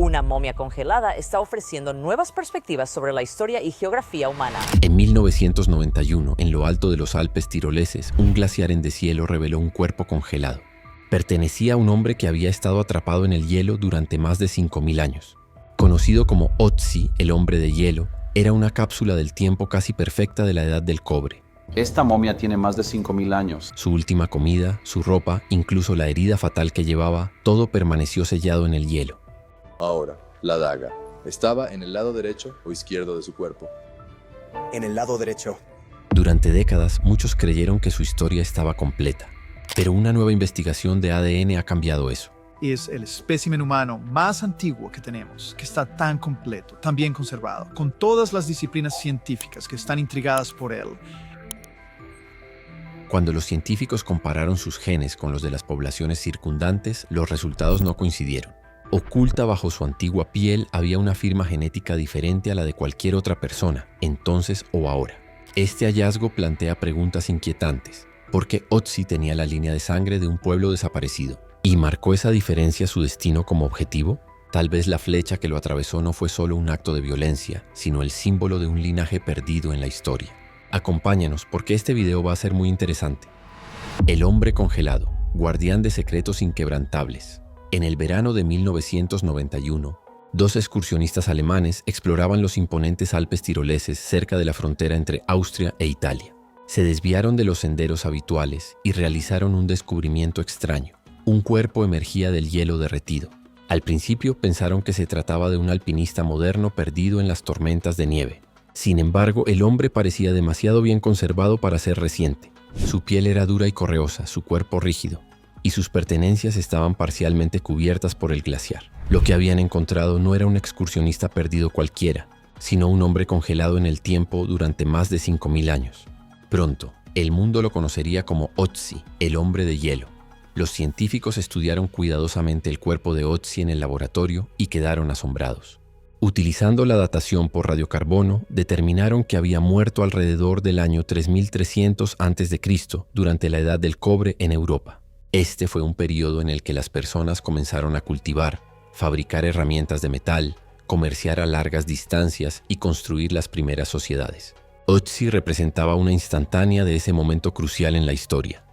Una momia congelada está ofreciendo nuevas perspectivas sobre la historia y geografía humana. En 1991, en lo alto de los Alpes tiroleses, un glaciar en deshielo reveló un cuerpo congelado. Pertenecía a un hombre que había estado atrapado en el hielo durante más de 5.000 años. Conocido como Otzi, el hombre de hielo, era una cápsula del tiempo casi perfecta de la edad del cobre. Esta momia tiene más de 5.000 años. Su última comida, su ropa, incluso la herida fatal que llevaba, todo permaneció sellado en el hielo. Ahora, la daga. ¿Estaba en el lado derecho o izquierdo de su cuerpo? En el lado derecho. Durante décadas, muchos creyeron que su historia estaba completa. Pero una nueva investigación de ADN ha cambiado eso. Es el espécimen humano más antiguo que tenemos, que está tan completo, tan bien conservado, con todas las disciplinas científicas que están intrigadas por él. Cuando los científicos compararon sus genes con los de las poblaciones circundantes, los resultados no coincidieron. Oculta bajo su antigua piel había una firma genética diferente a la de cualquier otra persona, entonces o ahora. Este hallazgo plantea preguntas inquietantes. ¿Por qué Otzi tenía la línea de sangre de un pueblo desaparecido? ¿Y marcó esa diferencia su destino como objetivo? Tal vez la flecha que lo atravesó no fue solo un acto de violencia, sino el símbolo de un linaje perdido en la historia. Acompáñanos porque este video va a ser muy interesante. El hombre congelado, guardián de secretos inquebrantables. En el verano de 1991, dos excursionistas alemanes exploraban los imponentes Alpes tiroleses cerca de la frontera entre Austria e Italia. Se desviaron de los senderos habituales y realizaron un descubrimiento extraño. Un cuerpo emergía del hielo derretido. Al principio pensaron que se trataba de un alpinista moderno perdido en las tormentas de nieve. Sin embargo, el hombre parecía demasiado bien conservado para ser reciente. Su piel era dura y correosa, su cuerpo rígido, y sus pertenencias estaban parcialmente cubiertas por el glaciar. Lo que habían encontrado no era un excursionista perdido cualquiera, sino un hombre congelado en el tiempo durante más de 5.000 años. Pronto, el mundo lo conocería como Otzi, el hombre de hielo. Los científicos estudiaron cuidadosamente el cuerpo de Otzi en el laboratorio y quedaron asombrados. Utilizando la datación por radiocarbono, determinaron que había muerto alrededor del año 3300 a.C. durante la edad del cobre en Europa. Este fue un periodo en el que las personas comenzaron a cultivar, fabricar herramientas de metal, comerciar a largas distancias y construir las primeras sociedades. Otzi representaba una instantánea de ese momento crucial en la historia.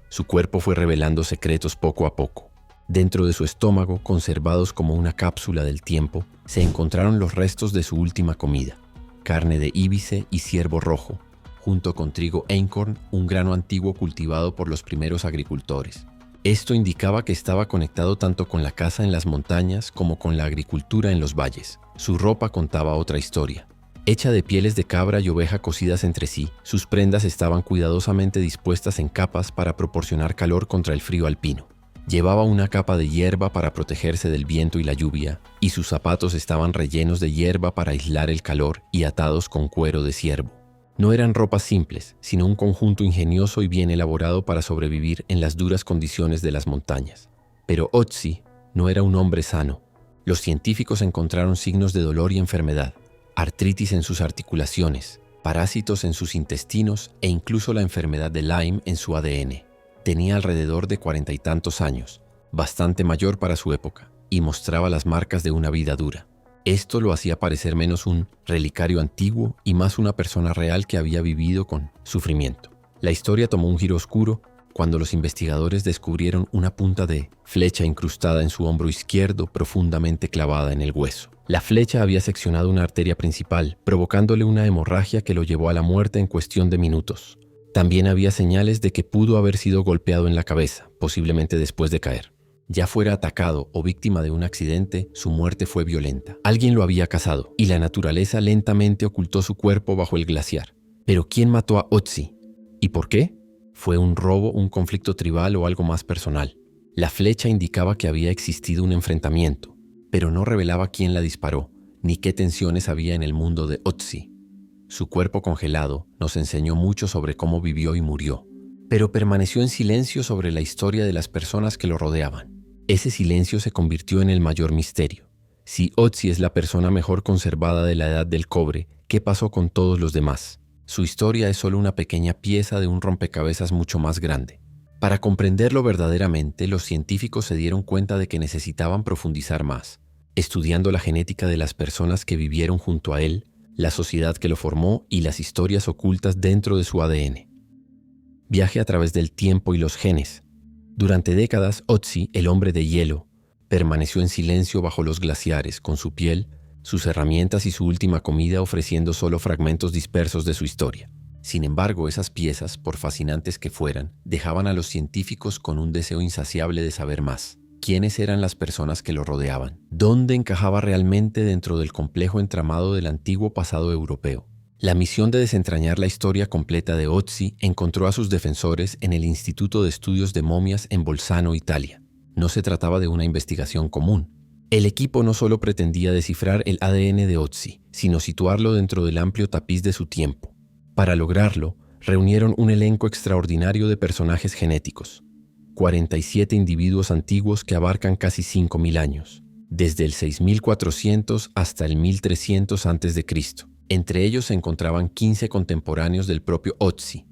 Su cuerpo fue revelando secretos poco a poco. Dentro de su estómago, conservados como una cápsula del tiempo, se encontraron los restos de su última comida, carne de íbice y ciervo rojo, junto con trigo einkorn, un grano antiguo cultivado por los primeros agricultores. Esto indicaba que estaba conectado tanto con la caza en las montañas como con la agricultura en los valles. Su ropa contaba otra historia. Hecha de pieles de cabra y oveja cosidas entre sí, sus prendas estaban cuidadosamente dispuestas en capas para proporcionar calor contra el frío alpino. Llevaba una capa de hierba para protegerse del viento y la lluvia, y sus zapatos estaban rellenos de hierba para aislar el calor y atados con cuero de ciervo. No eran ropas simples, sino un conjunto ingenioso y bien elaborado para sobrevivir en las duras condiciones de las montañas. Pero Otzi no era un hombre sano. Los científicos encontraron signos de dolor y enfermedad, artritis en sus articulaciones, parásitos en sus intestinos e incluso la enfermedad de Lyme en su ADN. Tenía alrededor de 40 y tantos años, bastante mayor para su época, y mostraba las marcas de una vida dura. Esto lo hacía parecer menos un relicario antiguo y más una persona real que había vivido con sufrimiento. La historia tomó un giro oscuro cuando los investigadores descubrieron una punta de flecha incrustada en su hombro izquierdo profundamente clavada en el hueso. La flecha había seccionado una arteria principal, provocándole una hemorragia que lo llevó a la muerte en cuestión de minutos. También había señales de que pudo haber sido golpeado en la cabeza, posiblemente después de caer. Ya fuera atacado o víctima de un accidente, su muerte fue violenta. Alguien lo había cazado, y la naturaleza lentamente ocultó su cuerpo bajo el glaciar. Pero ¿quién mató a Otzi? ¿Y por qué? ¿Fue un robo, un conflicto tribal o algo más personal? La flecha indicaba que había existido un enfrentamiento, pero no revelaba quién la disparó, ni qué tensiones había en el mundo de Otzi. Su cuerpo congelado nos enseñó mucho sobre cómo vivió y murió, pero permaneció en silencio sobre la historia de las personas que lo rodeaban. Ese silencio se convirtió en el mayor misterio. Si Otzi es la persona mejor conservada de la edad del cobre, ¿qué pasó con todos los demás? Su historia es solo una pequeña pieza de un rompecabezas mucho más grande. Para comprenderlo verdaderamente, los científicos se dieron cuenta de que necesitaban profundizar más. estudiando la genética de las personas que vivieron junto a él, la sociedad que lo formó y las historias ocultas dentro de su ADN. Viaje a través del tiempo y los genes. Durante décadas, Ötzi, el hombre de hielo, permaneció en silencio bajo los glaciares, con su piel, sus herramientas y su última comida ofreciendo solo fragmentos dispersos de su historia. Sin embargo, esas piezas, por fascinantes que fueran, dejaban a los científicos con un deseo insaciable de saber más. ¿Quiénes eran las personas que lo rodeaban? ¿Dónde encajaba realmente dentro del complejo entramado del antiguo pasado europeo? La misión de desentrañar la historia completa de Ötzi encontró a sus defensores en el Instituto de Estudios de Momias en Bolzano, Italia. No se trataba de una investigación común. El equipo no solo pretendía descifrar el ADN de Ötzi, sino situarlo dentro del amplio tapiz de su tiempo. Para lograrlo, reunieron un elenco extraordinario de personajes genéticos. 47 individuos antiguos que abarcan casi 5.000 años, desde el 6.400 hasta el 1.300 a.C. Entre ellos se encontraban 15 contemporáneos del propio Ötzi.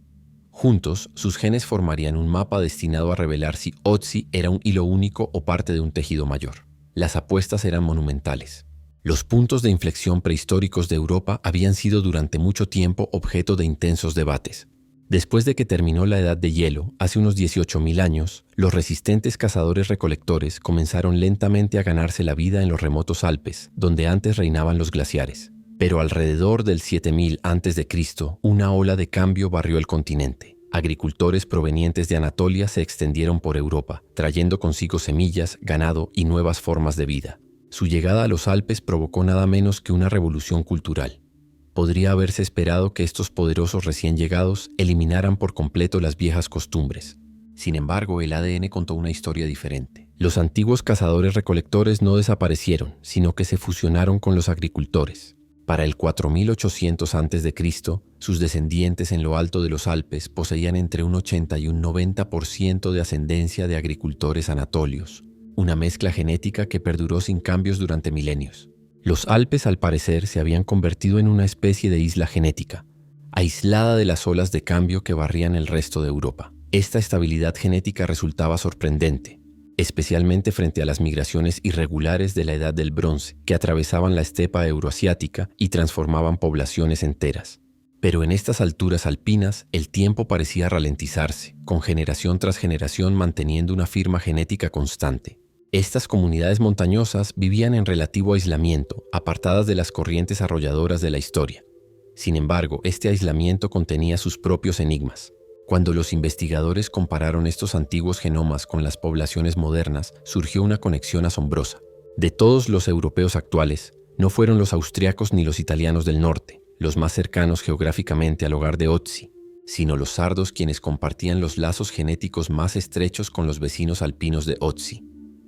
Juntos, sus genes formarían un mapa destinado a revelar si Ötzi era un hilo único o parte de un tejido mayor. Las apuestas eran monumentales. Los puntos de inflexión prehistóricos de Europa habían sido durante mucho tiempo objeto de intensos debates. Después de que terminó la Edad de Hielo, hace unos 18.000 años, los resistentes cazadores-recolectores comenzaron lentamente a ganarse la vida en los remotos Alpes, donde antes reinaban los glaciares. Pero alrededor del 7000 a.C., una ola de cambio barrió el continente. Agricultores provenientes de Anatolia se extendieron por Europa, trayendo consigo semillas, ganado y nuevas formas de vida. Su llegada a los Alpes provocó nada menos que una revolución cultural. Podría haberse esperado que estos poderosos recién llegados eliminaran por completo las viejas costumbres. Sin embargo, el ADN contó una historia diferente. Los antiguos cazadores-recolectores no desaparecieron, sino que se fusionaron con los agricultores. Para el 4800 a.C., sus descendientes en lo alto de los Alpes poseían entre un 80 y un 90% de ascendencia de agricultores anatolios, una mezcla genética que perduró sin cambios durante milenios. Los Alpes, al parecer, se habían convertido en una especie de isla genética, aislada de las olas de cambio que barrían el resto de Europa. Esta estabilidad genética resultaba sorprendente, especialmente frente a las migraciones irregulares de la Edad del Bronce, que atravesaban la estepa euroasiática y transformaban poblaciones enteras. Pero en estas alturas alpinas, el tiempo parecía ralentizarse, con generación tras generación manteniendo una firma genética constante. Estas comunidades montañosas vivían en relativo aislamiento, apartadas de las corrientes arrolladoras de la historia. Sin embargo, este aislamiento contenía sus propios enigmas. Cuando los investigadores compararon estos antiguos genomas con las poblaciones modernas, surgió una conexión asombrosa. De todos los europeos actuales, no fueron los austriacos ni los italianos del norte, los más cercanos geográficamente al hogar de Ötzi, sino los sardos quienes compartían los lazos genéticos más estrechos con los vecinos alpinos de Ötzi.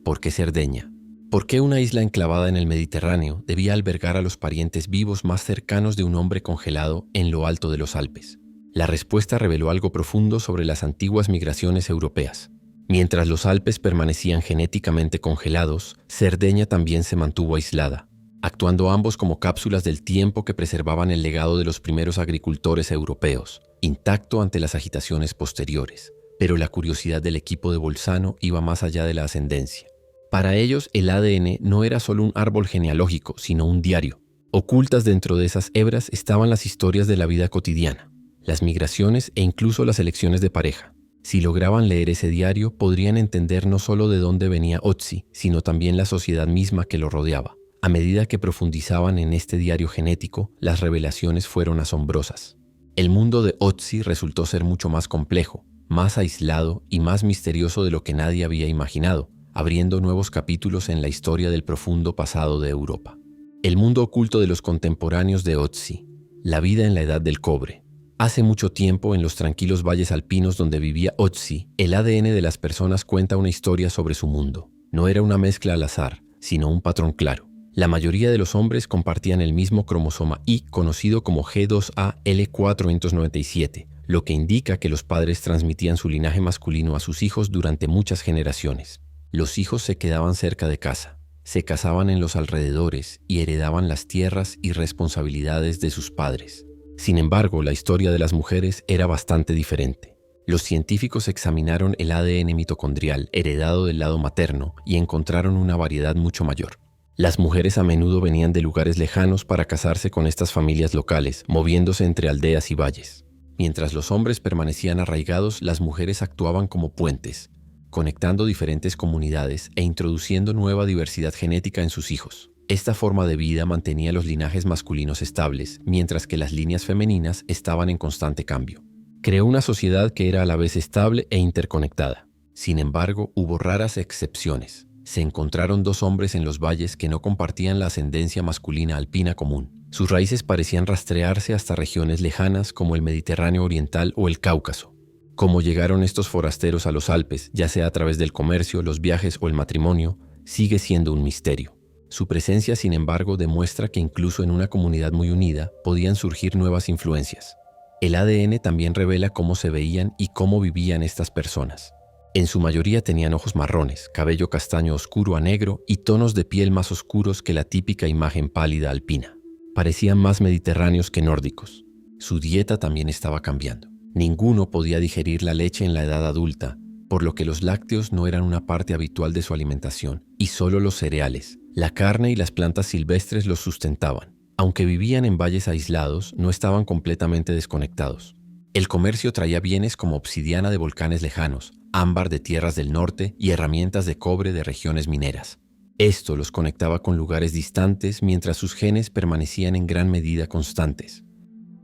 ¿Por qué Cerdeña? ¿Por qué una isla enclavada en el Mediterráneo debía albergar a los parientes vivos más cercanos de un hombre congelado en lo alto de los Alpes? La respuesta reveló algo profundo sobre las antiguas migraciones europeas. Mientras los Alpes permanecían genéticamente congelados, Cerdeña también se mantuvo aislada, actuando ambos como cápsulas del tiempo que preservaban el legado de los primeros agricultores europeos, intacto ante las agitaciones posteriores. Pero la curiosidad del equipo de Bolzano iba más allá de la ascendencia. Para ellos, el ADN no era solo un árbol genealógico, sino un diario. Ocultas dentro de esas hebras estaban las historias de la vida cotidiana, las migraciones e incluso las elecciones de pareja. Si lograban leer ese diario, podrían entender no solo de dónde venía Ötzi, sino también la sociedad misma que lo rodeaba. A medida que profundizaban en este diario genético, las revelaciones fueron asombrosas. El mundo de Ötzi resultó ser mucho más complejo, más aislado y más misterioso de lo que nadie había imaginado, abriendo nuevos capítulos en la historia del profundo pasado de Europa. El mundo oculto de los contemporáneos de Ötzi, la vida en la Edad del Cobre. Hace mucho tiempo, en los tranquilos valles alpinos donde vivía Ötzi, el ADN de las personas cuenta una historia sobre su mundo. No era una mezcla al azar, sino un patrón claro. La mayoría de los hombres compartían el mismo cromosoma Y, conocido como G2A-L497, lo que indica que los padres transmitían su linaje masculino a sus hijos durante muchas generaciones. Los hijos se quedaban cerca de casa, se casaban en los alrededores y heredaban las tierras y responsabilidades de sus padres. Sin embargo, la historia de las mujeres era bastante diferente. Los científicos examinaron el ADN mitocondrial heredado del lado materno y encontraron una variedad mucho mayor. Las mujeres a menudo venían de lugares lejanos para casarse con estas familias locales, moviéndose entre aldeas y valles. Mientras los hombres permanecían arraigados, las mujeres actuaban como puentes, conectando diferentes comunidades e introduciendo nueva diversidad genética en sus hijos. Esta forma de vida mantenía los linajes masculinos estables, mientras que las líneas femeninas estaban en constante cambio. Creó una sociedad que era a la vez estable e interconectada. Sin embargo, hubo raras excepciones. Se encontraron 2 hombres en los valles que no compartían la ascendencia masculina alpina común. Sus raíces parecían rastrearse hasta regiones lejanas como el Mediterráneo Oriental o el Cáucaso. Cómo llegaron estos forasteros a los Alpes, ya sea a través del comercio, los viajes o el matrimonio, sigue siendo un misterio. Su presencia, sin embargo, demuestra que incluso en una comunidad muy unida podían surgir nuevas influencias. El ADN también revela cómo se veían y cómo vivían estas personas. En su mayoría tenían ojos marrones, cabello castaño oscuro a negro y tonos de piel más oscuros que la típica imagen pálida alpina. Parecían más mediterráneos que nórdicos. Su dieta también estaba cambiando. Ninguno podía digerir la leche en la edad adulta, por lo que los lácteos no eran una parte habitual de su alimentación, y solo los cereales, la carne y las plantas silvestres los sustentaban. Aunque vivían en valles aislados, no estaban completamente desconectados. El comercio traía bienes como obsidiana de volcanes lejanos, ámbar de tierras del norte y herramientas de cobre de regiones mineras. Esto los conectaba con lugares distantes mientras sus genes permanecían en gran medida constantes.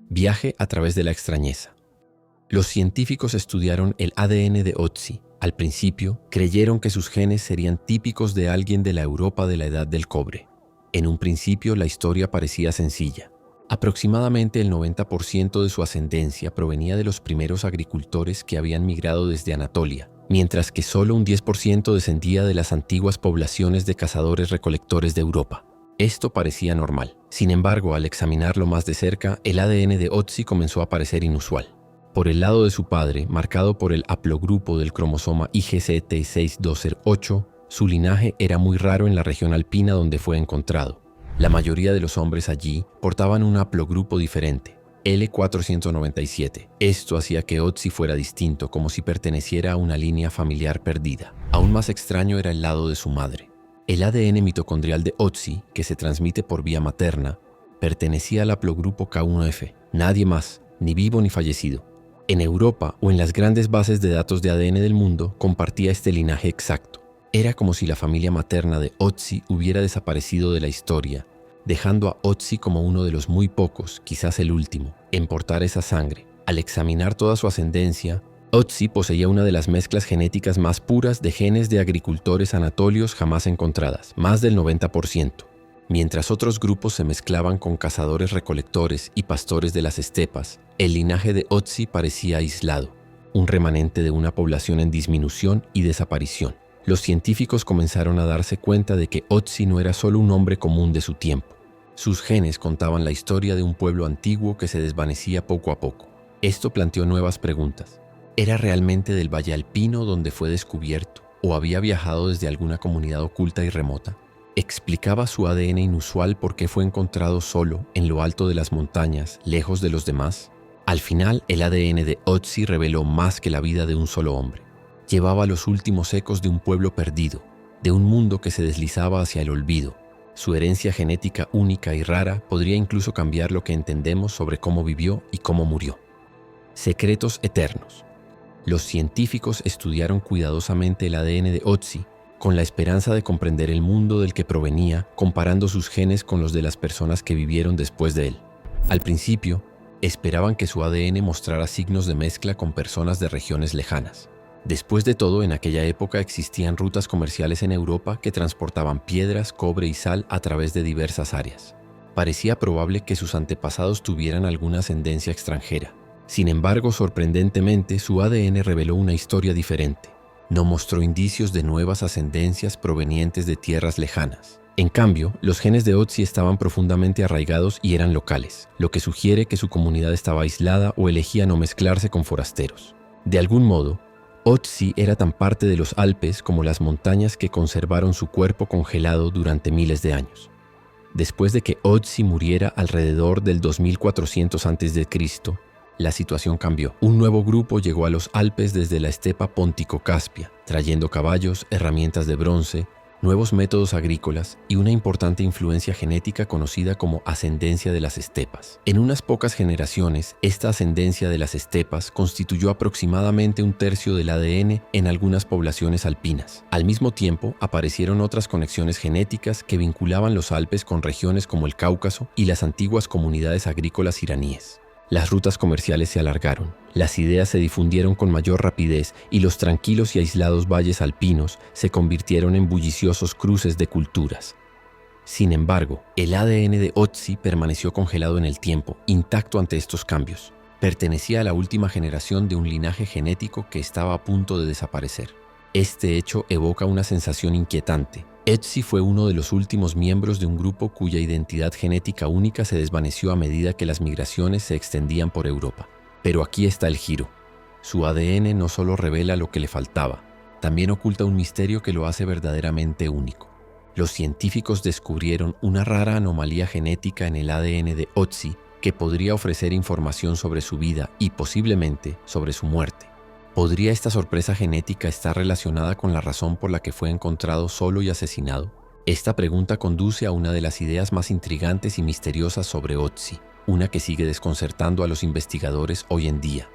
Viaje a través de la extrañeza. Los científicos estudiaron el ADN de Otzi. Al principio, creyeron que sus genes serían típicos de alguien de la Europa de la Edad del Cobre. En un principio, la historia parecía sencilla. Aproximadamente el 90% de su ascendencia provenía de los primeros agricultores que habían migrado desde Anatolia, mientras que solo un 10% descendía de las antiguas poblaciones de cazadores-recolectores de Europa. Esto parecía normal. Sin embargo, al examinarlo más de cerca, el ADN de Otzi comenzó a parecer inusual. Por el lado de su padre, marcado por el haplogrupo del cromosoma IGCT6208, su linaje era muy raro en la región alpina donde fue encontrado. La mayoría de los hombres allí portaban un haplogrupo diferente, L497. Esto hacía que Otzi fuera distinto, como si perteneciera a una línea familiar perdida. Aún más extraño era el lado de su madre. El ADN mitocondrial de Otzi, que se transmite por vía materna, pertenecía al haplogrupo K1F. Nadie más, ni vivo ni fallecido. En Europa o en las grandes bases de datos de ADN del mundo compartía este linaje exacto. Era como si la familia materna de Otzi hubiera desaparecido de la historia, dejando a Otzi como uno de los muy pocos, quizás el último, en portar esa sangre. Al examinar toda su ascendencia, Otzi poseía una de las mezclas genéticas más puras de genes de agricultores anatolios jamás encontradas, más del 90%. Mientras otros grupos se mezclaban con cazadores-recolectores y pastores de las estepas, el linaje de Otzi parecía aislado, un remanente de una población en disminución y desaparición. Los científicos comenzaron a darse cuenta de que Otzi no era solo un hombre común de su tiempo. Sus genes contaban la historia de un pueblo antiguo que se desvanecía poco a poco. Esto planteó nuevas preguntas. ¿Era realmente del Valle Alpino donde fue descubierto? ¿O había viajado desde alguna comunidad oculta y remota? ¿Explicaba su ADN inusual por qué fue encontrado solo, en lo alto de las montañas, lejos de los demás? Al final, el ADN de Otzi reveló más que la vida de un solo hombre. Llevaba los últimos ecos de un pueblo perdido, de un mundo que se deslizaba hacia el olvido. Su herencia genética única y rara podría incluso cambiar lo que entendemos sobre cómo vivió y cómo murió. Secretos eternos. Los científicos estudiaron cuidadosamente el ADN de Otzi con la esperanza de comprender el mundo del que provenía, comparando sus genes con los de las personas que vivieron después de él. Al principio, esperaban que su ADN mostrara signos de mezcla con personas de regiones lejanas. Después de todo, en aquella época existían rutas comerciales en Europa que transportaban piedras, cobre y sal a través de diversas áreas. Parecía probable que sus antepasados tuvieran alguna ascendencia extranjera. Sin embargo, sorprendentemente, su ADN reveló una historia diferente. No mostró indicios de nuevas ascendencias provenientes de tierras lejanas. En cambio, los genes de Otzi estaban profundamente arraigados y eran locales, lo que sugiere que su comunidad estaba aislada o elegía no mezclarse con forasteros. De algún modo, Otzi era tan parte de los Alpes como las montañas que conservaron su cuerpo congelado durante miles de años. Después de que Otzi muriera alrededor del 2400 a.C., la situación cambió. Un nuevo grupo llegó a los Alpes desde la estepa Póntico-Caspia, trayendo caballos, herramientas de bronce, nuevos métodos agrícolas y una importante influencia genética conocida como ascendencia de las estepas. En unas pocas generaciones, esta ascendencia de las estepas constituyó aproximadamente un tercio del ADN en algunas poblaciones alpinas. Al mismo tiempo, aparecieron otras conexiones genéticas que vinculaban los Alpes con regiones como el Cáucaso y las antiguas comunidades agrícolas iraníes. Las rutas comerciales se alargaron, las ideas se difundieron con mayor rapidez y los tranquilos y aislados valles alpinos se convirtieron en bulliciosos cruces de culturas. Sin embargo, el ADN de Otzi permaneció congelado en el tiempo, intacto ante estos cambios. Pertenecía a la última generación de un linaje genético que estaba a punto de desaparecer. Este hecho evoca una sensación inquietante. Otzi fue uno de los últimos miembros de un grupo cuya identidad genética única se desvaneció a medida que las migraciones se extendían por Europa. Pero aquí está el giro. Su ADN no solo revela lo que le faltaba, también oculta un misterio que lo hace verdaderamente único. Los científicos descubrieron una rara anomalía genética en el ADN de Otzi que podría ofrecer información sobre su vida y posiblemente sobre su muerte. ¿Podría esta sorpresa genética estar relacionada con la razón por la que fue encontrado solo y asesinado? Esta pregunta conduce a una de las ideas más intrigantes y misteriosas sobre Otzi, una que sigue desconcertando a los investigadores hoy en día,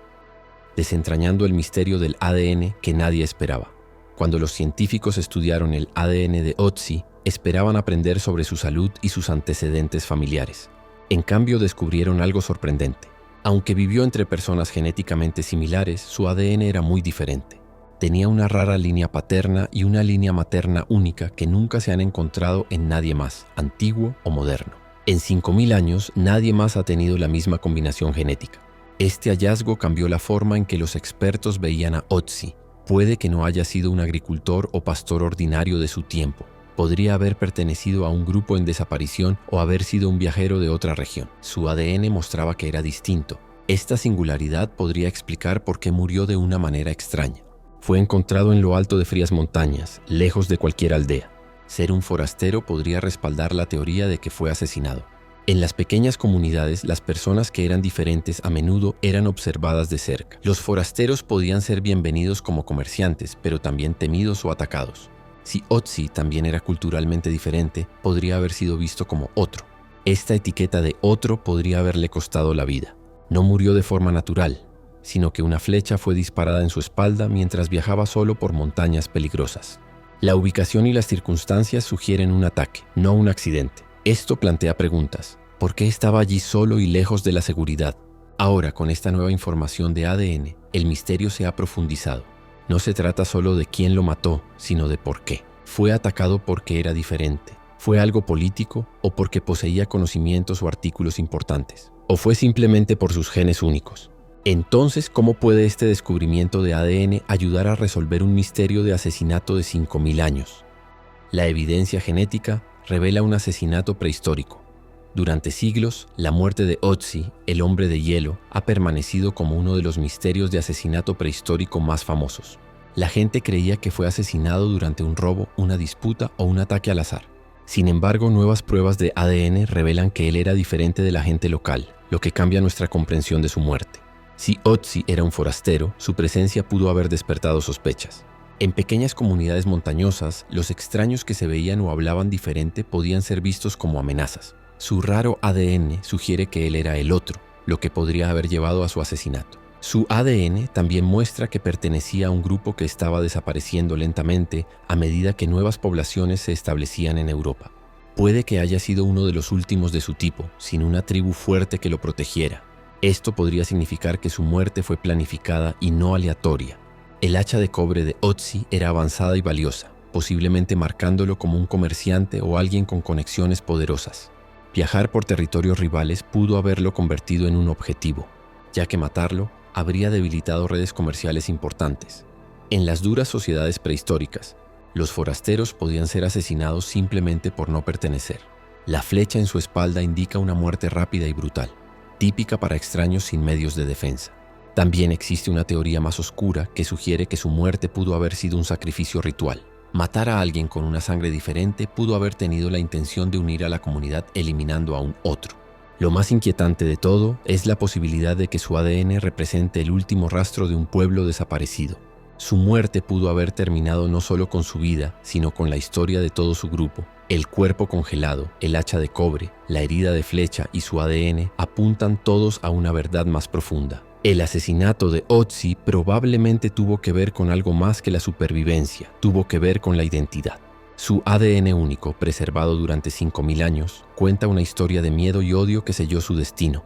desentrañando el misterio del ADN que nadie esperaba. Cuando los científicos estudiaron el ADN de Otzi, esperaban aprender sobre su salud y sus antecedentes familiares. En cambio, descubrieron algo sorprendente. Aunque vivió entre personas genéticamente similares, su ADN era muy diferente. Tenía una rara línea paterna y una línea materna única que nunca se han encontrado en nadie más, antiguo o moderno. En 5000 años, nadie más ha tenido la misma combinación genética. Este hallazgo cambió la forma en que los expertos veían a Otzi. Puede que no haya sido un agricultor o pastor ordinario de su tiempo. Podría haber pertenecido a un grupo en desaparición o haber sido un viajero de otra región. Su ADN mostraba que era distinto. Esta singularidad podría explicar por qué murió de una manera extraña. Fue encontrado en lo alto de frías montañas, lejos de cualquier aldea. Ser un forastero podría respaldar la teoría de que fue asesinado. En las pequeñas comunidades, las personas que eran diferentes a menudo eran observadas de cerca. Los forasteros podían ser bienvenidos como comerciantes, pero también temidos o atacados. Si Otzi también era culturalmente diferente, podría haber sido visto como otro. Esta etiqueta de otro podría haberle costado la vida. No murió de forma natural, sino que una flecha fue disparada en su espalda mientras viajaba solo por montañas peligrosas. La ubicación y las circunstancias sugieren un ataque, no un accidente. Esto plantea preguntas. ¿Por qué estaba allí solo y lejos de la seguridad? Ahora, con esta nueva información de ADN, el misterio se ha profundizado. No se trata solo de quién lo mató, sino de por qué. ¿Fue atacado porque era diferente? ¿Fue algo político o porque poseía conocimientos o artículos importantes? ¿O fue simplemente por sus genes únicos? Entonces, ¿cómo puede este descubrimiento de ADN ayudar a resolver un misterio de asesinato de 5000 años? La evidencia genética revela un asesinato prehistórico. Durante siglos, la muerte de Otzi, el hombre de hielo, ha permanecido como uno de los misterios de asesinato prehistórico más famosos. La gente creía que fue asesinado durante un robo, una disputa o un ataque al azar. Sin embargo, nuevas pruebas de ADN revelan que él era diferente de la gente local, lo que cambia nuestra comprensión de su muerte. Si Otzi era un forastero, su presencia pudo haber despertado sospechas. En pequeñas comunidades montañosas, los extraños que se veían o hablaban diferente podían ser vistos como amenazas. Su raro ADN sugiere que él era el otro, lo que podría haber llevado a su asesinato. Su ADN también muestra que pertenecía a un grupo que estaba desapareciendo lentamente a medida que nuevas poblaciones se establecían en Europa. Puede que haya sido uno de los últimos de su tipo, sin una tribu fuerte que lo protegiera. Esto podría significar que su muerte fue planificada y no aleatoria. El hacha de cobre de Otzi era avanzada y valiosa, posiblemente marcándolo como un comerciante o alguien con conexiones poderosas. Viajar por territorios rivales pudo haberlo convertido en un objetivo, ya que matarlo habría debilitado redes comerciales importantes. En las duras sociedades prehistóricas, los forasteros podían ser asesinados simplemente por no pertenecer. La flecha en su espalda indica una muerte rápida y brutal, típica para extraños sin medios de defensa. También existe una teoría más oscura que sugiere que su muerte pudo haber sido un sacrificio ritual. Matar a alguien con una sangre diferente pudo haber tenido la intención de unir a la comunidad eliminando a un otro. Lo más inquietante de todo es la posibilidad de que su ADN represente el último rastro de un pueblo desaparecido. Su muerte pudo haber terminado no solo con su vida, sino con la historia de todo su grupo. El cuerpo congelado, el hacha de cobre, la herida de flecha y su ADN apuntan todos a una verdad más profunda. El asesinato de Ötzi probablemente tuvo que ver con algo más que la supervivencia, tuvo que ver con la identidad. Su ADN único, preservado durante 5000 años, cuenta una historia de miedo y odio que selló su destino.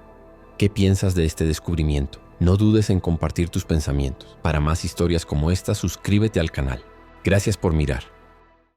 ¿Qué piensas de este descubrimiento? No dudes en compartir tus pensamientos. Para más historias como esta, suscríbete al canal. Gracias por mirar.